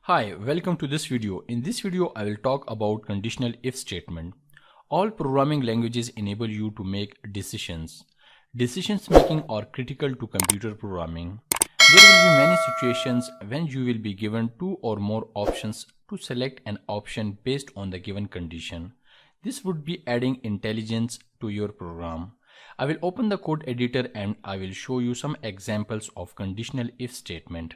Hi, welcome to this video. In this video, I will talk about conditional if statement. All programming languages enable you to make decisions. Decisions making are critical to computer programming. There will be many situations when you will be given two or more options to select an option based on the given condition. This would be adding intelligence to your program. I will open the code editor and I will show you some examples of conditional if statement.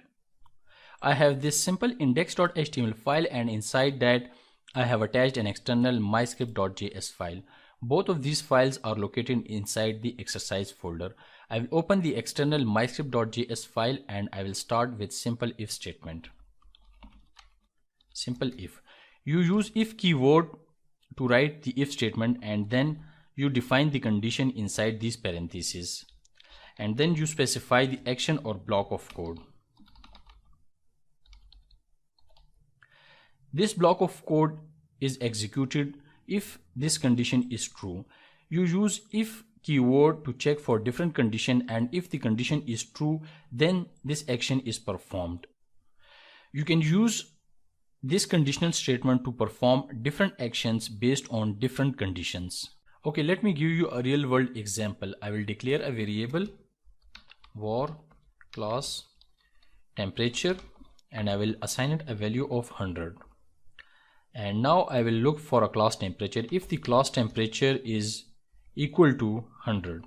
I have this simple index.html file, and inside that I have attached an external myscript.js file. Both of these files are located inside the exercise folder. I will open the external myscript.js file and I will start with simple if statement. Simple if. You use if keyword to write the if statement, and then you define the condition inside these parentheses, and then you specify the action or block of code. This block of code is executed if this condition is true. You use if keyword to check for different condition, and if the condition is true, then this action is performed. You can use this conditional statement to perform different actions based on different conditions. Okay, let me give you a real world example. I will declare a variable var class temperature and I will assign it a value of 100. And now I will look for a class temperature. If the class temperature is equal to 100,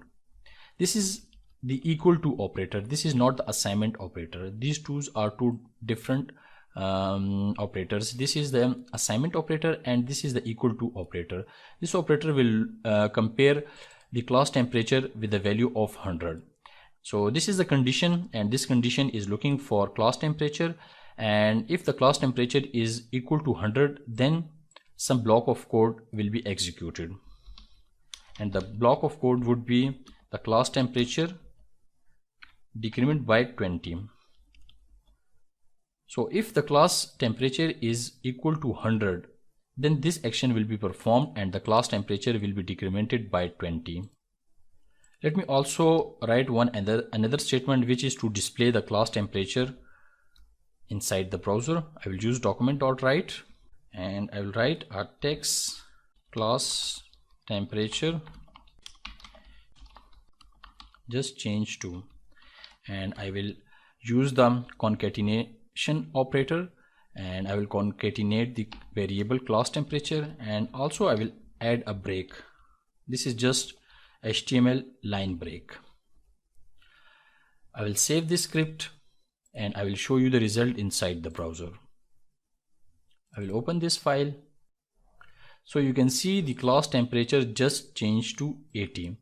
this is the equal to operator. This is not the assignment operator. These two are two different operators. This is the assignment operator and this is the equal to operator. This operator will compare the class temperature with the value of 100. So this is the condition, and this condition is looking for class temperature. And if the class temperature is equal to 100, then some block of code will be executed, and the block of code would be the class temperature decrement by 20. So if the class temperature is equal to 100, then this action will be performed and the class temperature will be decremented by 20. Let me also write another statement, which is to display the class temperature inside the browser. I will use document.write and I will write a text class temperature just change to, and I will use the concatenation operator and I will concatenate the variable class temperature, and also I will add a break. This is just HTML line break. I will save this script and I will show you the result inside the browser. I will open this file. So you can see the class temperature just changed to 80.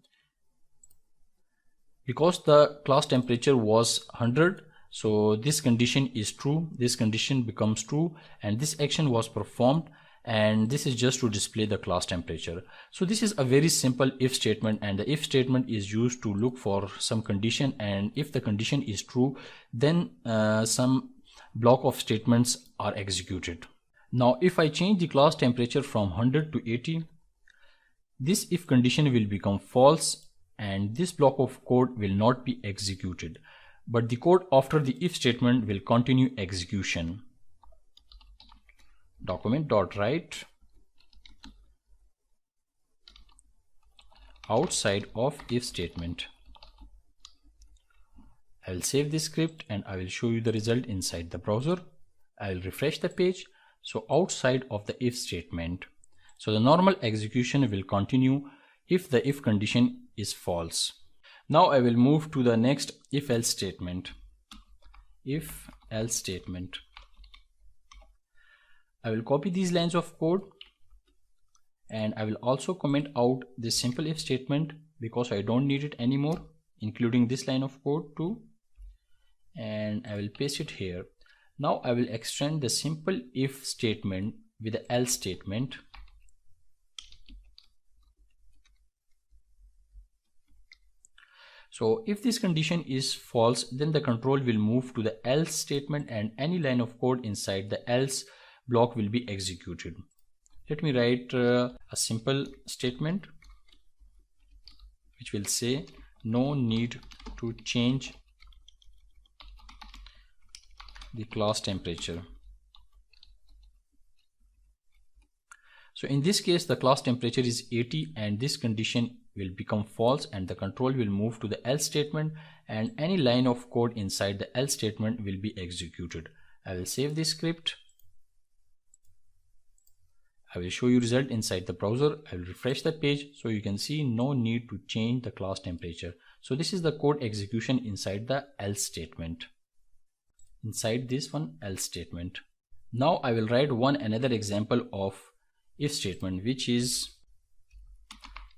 Because the class temperature was 100, so this condition is true, this condition becomes true, and this action was performed, and this is just to display the class temperature. So this is a very simple if statement, and the if statement is used to look for some condition, and if the condition is true, then some block of statements are executed. Now if I change the class temperature from 100 to 80, this if condition will become false and this block of code will not be executed, but the code after the if statement will continue execution. Document.write outside of if statement. I will save this script and I will show you the result inside the browser. I will refresh the page. So outside of the if statement, so the normal execution will continue if the if condition is false. Now I will move to the next if else statement. If else statement. I will copy these lines of code and I will also comment out this simple if statement because I don't need it anymore, including this line of code too, and I will paste it here. Now I will extend the simple if statement with the else statement. So if this condition is false, then the control will move to the else statement and any line of code inside the else block will be executed. Let me write a simple statement which will say no need to change the class temperature. So in this case, the class temperature is 80 and this condition will become false and the control will move to the else statement and any line of code inside the else statement will be executed. I will save this script. I will show you result inside the browser. I will refresh the page so you can see no need to change the class temperature. So this is the code execution inside the else statement. Inside this one else statement. Now I will write another example of if statement, which is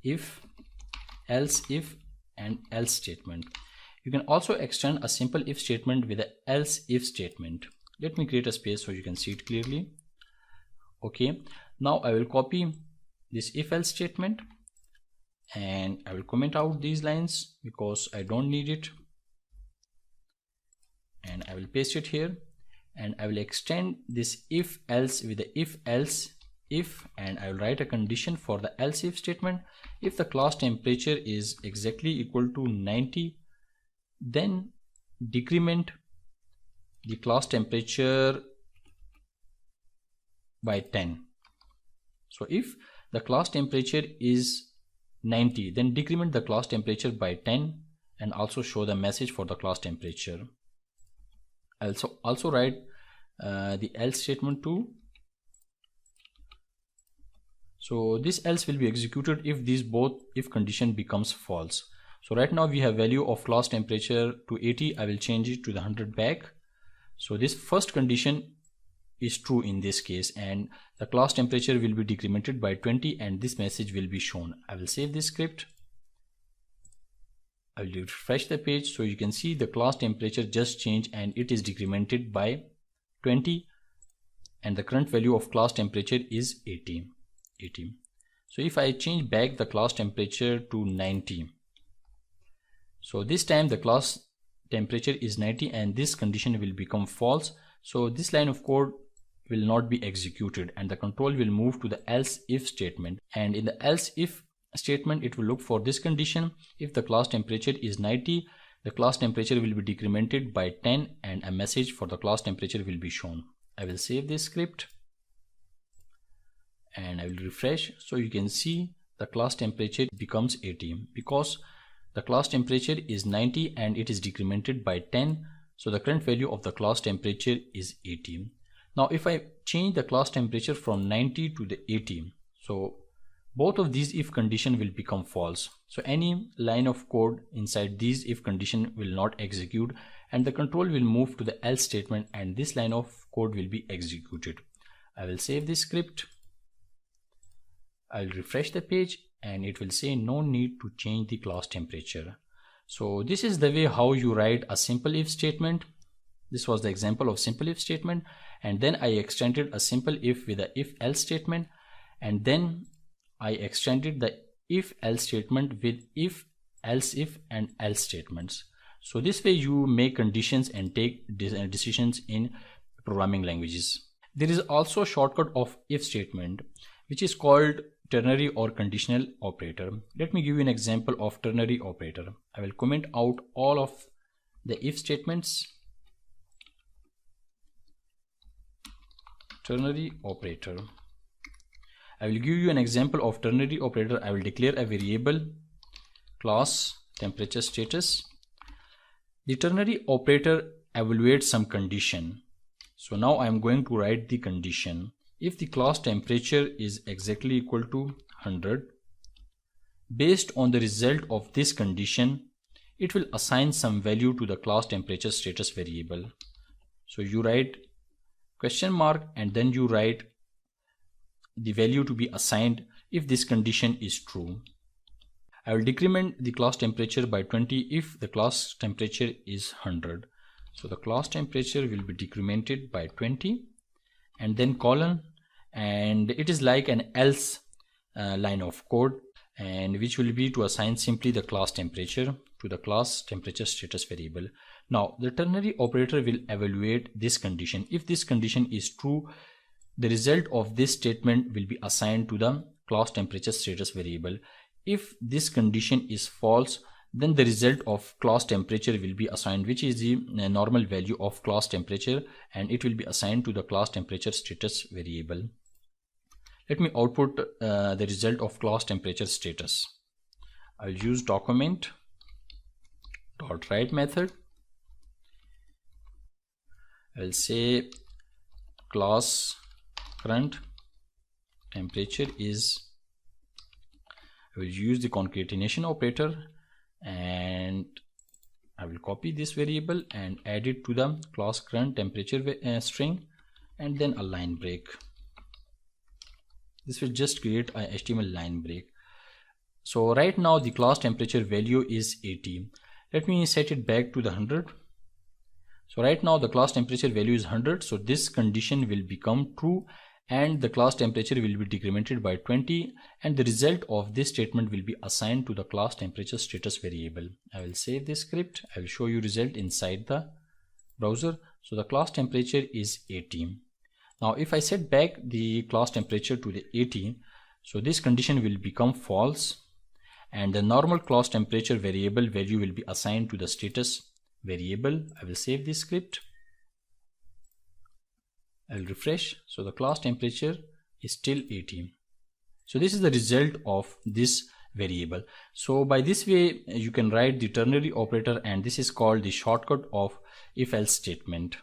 if, else if and else statement. You can also extend a simple if statement with an else if statement. Let me create a space so you can see it clearly. Okay, now I will copy this if else statement and I will comment out these lines because I don't need it, and I will paste it here, and I will extend this if else with the if else if, and I will write a condition for the else if statement. If the class temperature is exactly equal to 90, then decrement the class temperature by 10. So if the class temperature is 90, then decrement the class temperature by 10 and also show the message for the class temperature. I also write the else statement too. So this else will be executed if these both if condition becomes false. So right now we have value of class temperature to 80. I will change it to the 100 back. So this first condition is true in this case and the class temperature will be decremented by 20 and this message will be shown. I will save this script. I will refresh the page so you can see the class temperature just changed and it is decremented by 20 and the current value of class temperature is 80. So if I change back the class temperature to 90, so this time the class temperature is 90 and this condition will become false. So this line of code will not be executed and the control will move to the else if statement, and in the else if statement it will look for this condition. If the class temperature is 90, the class temperature will be decremented by 10 and a message for the class temperature will be shown. I will save this script and I will refresh so you can see the class temperature becomes 80 because the class temperature is 90 and it is decremented by 10. So the current value of the class temperature is 80. Now if I change the class temperature from 90 to the 80, so both of these if condition will become false. So any line of code inside these if condition will not execute and the control will move to the else statement and this line of code will be executed. I will save this script. I will refresh the page and it will say no need to change the class temperature. So this is the way how you write a simple if statement. This was the example of simple if statement, and then I extended a simple if with a if else statement, and then I extended the if else statement with if else if and else statements. So this way you make conditions and take decisions in programming languages. There is also a shortcut of if statement which is called ternary or conditional operator. Let me give you an example of ternary operator. I will comment out all of the if statements. Ternary operator. I will give you an example of ternary operator. I will declare a variable class temperature status. The ternary operator evaluates some condition. So now I am going to write the condition. If the class temperature is exactly equal to 100, based on the result of this condition, it will assign some value to the class temperature status variable. So you write question mark and then you write the value to be assigned if this condition is true. I will decrement the class temperature by 20 if the class temperature is 100. So the class temperature will be decremented by 20 and then colon, and it is like an else line of code, and which will be to assign simply the class temperature to the class temperature status variable. Now the ternary operator will evaluate this condition. If this condition is true, the result of this statement will be assigned to the class temperature status variable. If this condition is false, then the result of class temperature will be assigned, which is the normal value of class temperature, and it will be assigned to the class temperature status variable. Let me output the result of class temperature status. I'll use document dot write method. I'll say class current temperature is, I will use the concatenation operator, and I will copy this variable and add it to the class current temperature string, and then a line break. This will just create a HTML line break. So right now the class temperature value is 80. Let me set it back to the 100. So right now the class temperature value is 100. So this condition will become true and the class temperature will be decremented by 20, and the result of this statement will be assigned to the class temperature status variable. I will save this script. I will show you result inside the browser. So the class temperature is 80. Now if I set back the class temperature to the 80, so this condition will become false and the normal class temperature variable value will be assigned to the status variable. I will save this script. I will refresh. So the class temperature is still 80. So this is the result of this variable. So by this way you can write the ternary operator, and this is called the shortcut of if-else statement.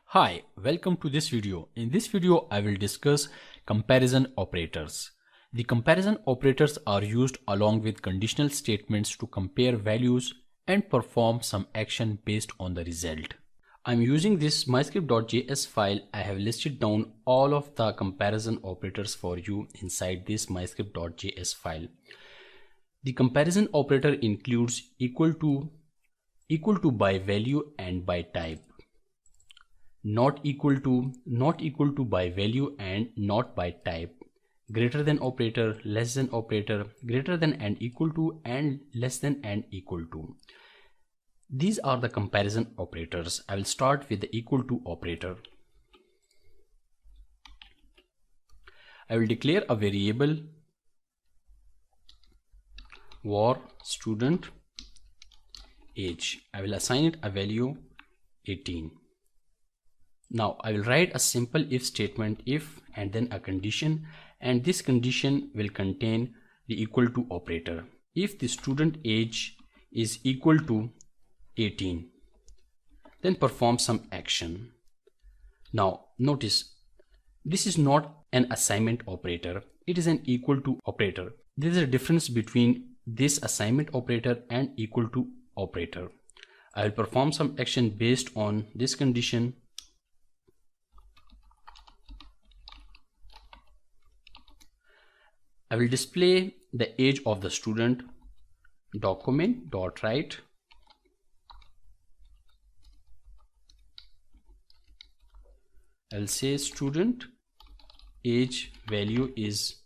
Hi, welcome to this video. In this video I will discuss comparison operators. The comparison operators are used along with conditional statements to compare values and perform some action based on the result. I'm using this myscript.js file. I have listed down all of the comparison operators for you inside this myscript.js file. The comparison operator includes equal to by value and by type, not equal to by value and not by type, greater than operator, less than operator, greater than and equal to, and less than and equal to. These are the comparison operators. I will start with the equal to operator. I will declare a variable var student age. I will assign it a value 18. Now I will write a simple if statement, if and then a condition, and this condition will contain the equal to operator. If the student age is equal to 18, then perform some action. Now notice this is not an assignment operator, it is an equal to operator. There is a difference between this assignment operator and equal to operator. I will perform some action based on this condition. I will display the age of the student. Document.write. I'll say student age value is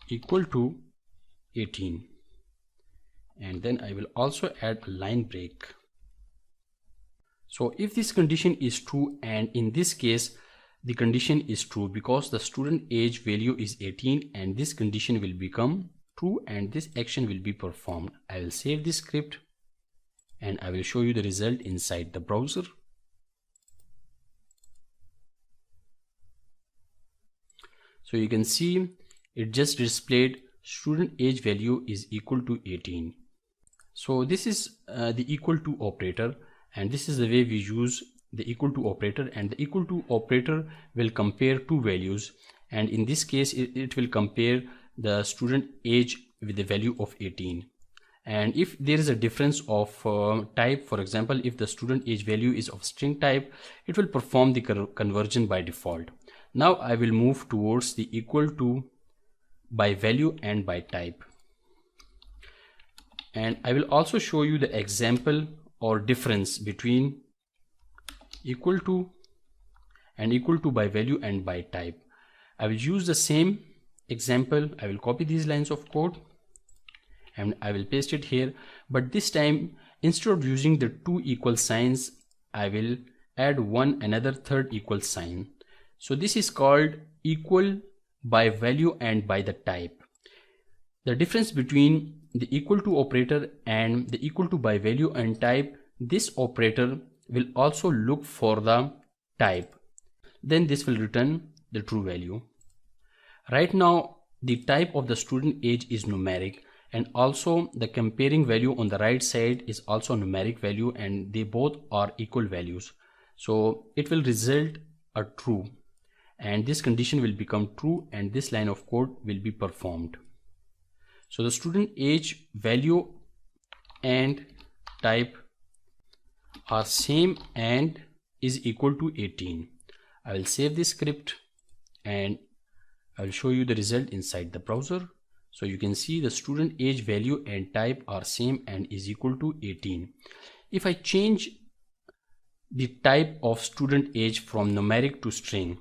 equal to 18, and then I will also add a line break. So if this condition is true, and in this case the condition is true because the student age value is 18, and this condition will become true and this action will be performed. I will save this script and I will show you the result inside the browser. So you can see it just displayed student age value is equal to 18. So this is the equal to operator, and this is the way we use the equal to operator. And the equal to operator will compare two values, and in this case it will compare the student age with the value of 18. And if there is a difference of type, for example if the student age value is of string type, it will perform the conversion by default. Now I will move towards the equal to by value and by type, and I will also show you the example or difference between equal to and equal to by value and by type. I will use the same example. I will copy these lines of code and I will paste it here, but this time instead of using the two equal signs, I will add another third equal sign. So this is called equal by value and by the type. The difference between the equal to operator and the equal to by value and type, this operator will also look for the type. then this will return the true value. Right now the type of the student age is numeric, and also the comparing value on the right side is also numeric value, and they both are equal values. So it will result a true, and this condition will become true, and this line of code will be performed. So the student age value and type are same and is equal to 18. I will save this script and I will show you the result inside the browser. So you can see the student age value and type are same and is equal to 18. If I change the type of student age from numeric to string,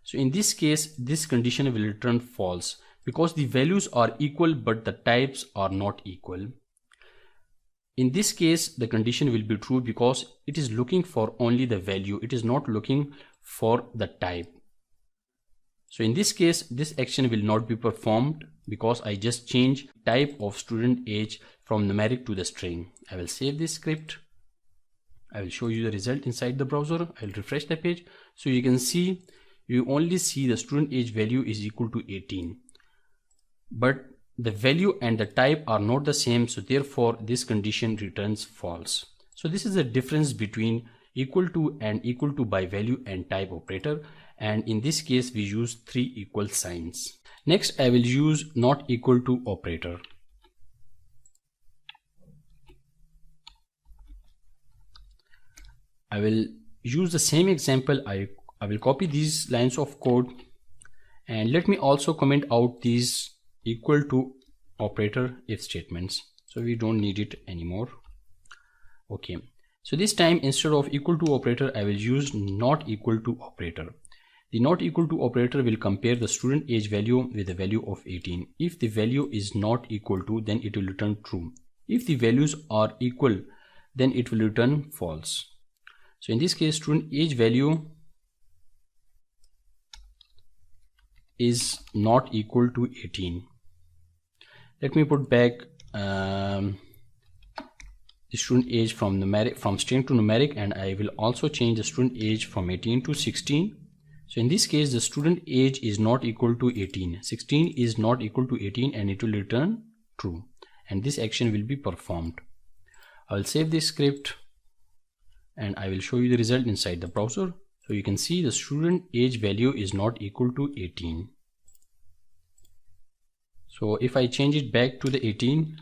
so in this case this condition will return false because the values are equal but the types are not equal. In this case the condition will be true because it is looking for only the value, it is not looking for the type. So in this case this action will not be performed because I just changed type of student age from numeric to the string. I will save this script. I will show you the result inside the browser. I will refresh the page. So you can see, you only see the student age value is equal to 18, but the value and the type are not the same, so therefore this condition returns false. So this is the difference between equal to and equal to by value and type operator, and in this case we use 3 equal signs. Next I will use not equal to operator. I will use the same example. I will copy these lines of code, and let me also comment out these equal to operator if statements, so we don't need it anymore. Okay, so this time instead of equal to operator I will use not equal to operator. The not equal to operator will compare the student age value with the value of 18. If the value is not equal to, then it will return true. If the values are equal, then it will return false. So in this case student age value is not equal to 18. Let me put back the student age from string to numeric, and I will also change the student age from 18 to 16. So in this case the student age is not equal to 18. 16 is not equal to 18 and it will return true, and this action will be performed. I will save this script and I will show you the result inside the browser. So you can see the student age value is not equal to 18. So if I change it back to the 18,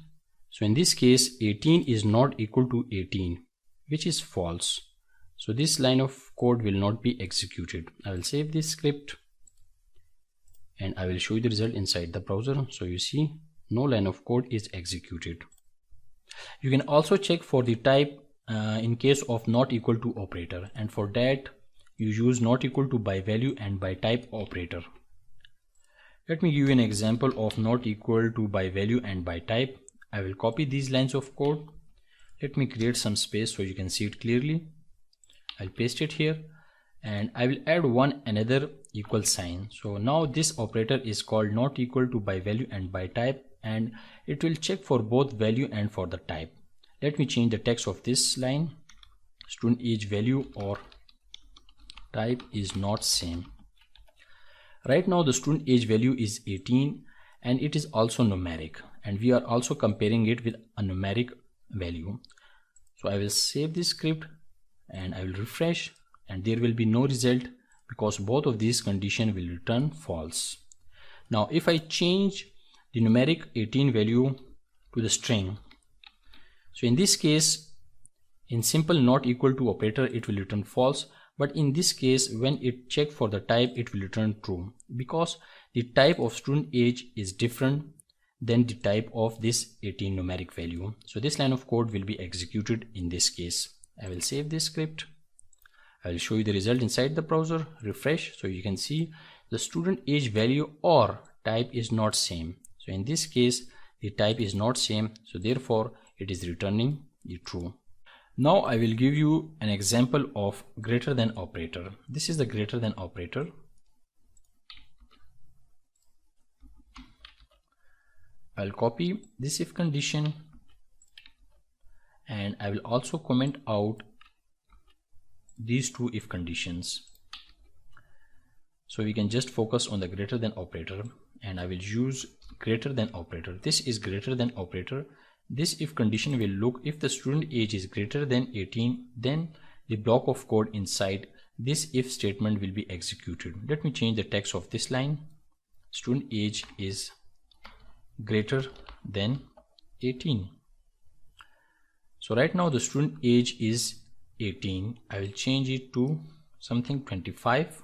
so in this case 18 is not equal to 18, which is false. So this line of code will not be executed. I will save this script and I will show you the result inside the browser. So you see no line of code is executed. You can also check for the type in case of not equal to operator, and for that you use not equal to by value and by type operator. Let me give you an example of not equal to by value and by type. I will copy these lines of code. Let me create some space so you can see it clearly. I'll paste it here and I will add another equal sign. So now this operator is called not equal to by value and by type, and it will check for both value and for the type. Let me change the text of this line. Student age value or type is not same. Right now the student age value is 18 and it is also numeric, and we are also comparing it with a numeric value. So I will save this script and I will refresh, and there will be no result because both of these conditions will return false. Now if I change the numeric 18 value to the string, so in this case in simple not equal to operator it will return false, but in this case when it check for the type it will return true because the type of student age is different than the type of this 18 numeric value. So this line of code will be executed in this case. I will save this script. I will show you the result inside the browser. Refresh, so you can see the student age value or type is not same. So in this case the type is not same, so therefore it is returning the true. Now I will give you an example of greater than operator. This is the greater than operator. I'll copy this if condition and I will also comment out these two if conditions. So we can just focus on the greater than operator, and I will use greater than operator. This is greater than operator. This if condition will look if the student age is greater than 18, then the block of code inside this if statement will be executed. Let me change the text of this line. Student age is greater than 18. So right now the student age is 18. I will change it to something 25.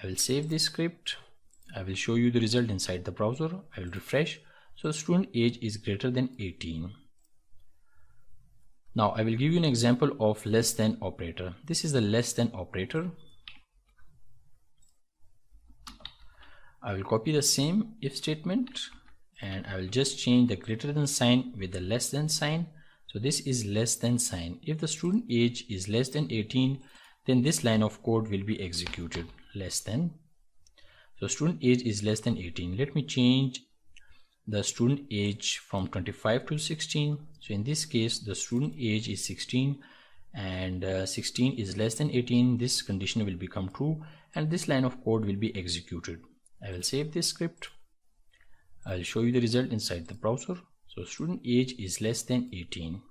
I will save this script. I will show you the result inside the browser. I will refresh. So the student age is greater than 18. Now I will give you an example of less than operator. This is the less than operator. I will copy the same if statement and I will just change the greater than sign with the less than sign. So this is less than sign. If the student age is less than 18, then this line of code will be executed. Less than. So student age is less than 18. Let me change the student age from 25 to 16. So in this case the student age is 16 and 16 is less than 18. This condition will become true and this line of code will be executed. I will save this script. I will show you the result inside the browser. So student age is less than 18.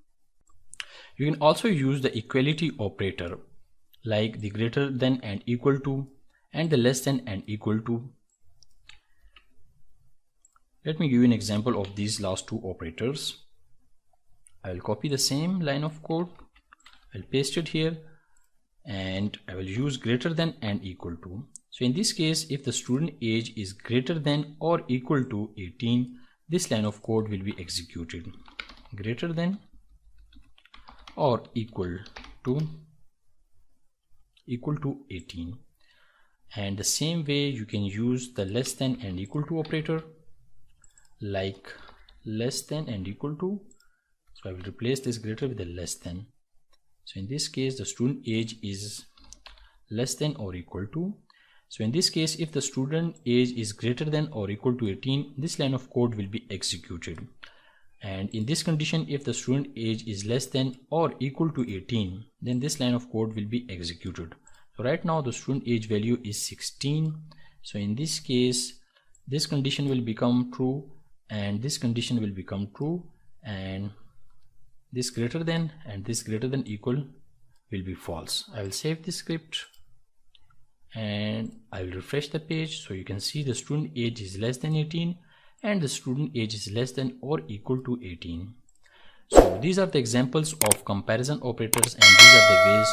You can also use the equality operator like the greater than and equal to and the less than and equal to. Let me give you an example of these last two operators. I will copy the same line of code. I'll paste it here and I will use greater than and equal to. So in this case, if the student age is greater than or equal to 18, this line of code will be executed. Greater than or equal to 18. And the same way you can use the less than and equal to operator like less than and equal to. So I will replace this greater with the less than. So in this case the student age is less than or equal to. So in this case if the student age is greater than or equal to 18, this line of code will be executed. And in this condition, if the student age is less than or equal to 18, then this line of code will be executed. So right now the student age value is 16. So in this case this condition will become true and this condition will become true and this greater than and this greater than equal will be false. I will save this script and I will refresh the page. So you can see the student age is less than 18 and the student age is less than or equal to 18. So these are the examples of comparison operators and these are the ways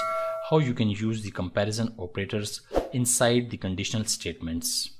how you can use the comparison operators inside the conditional statements.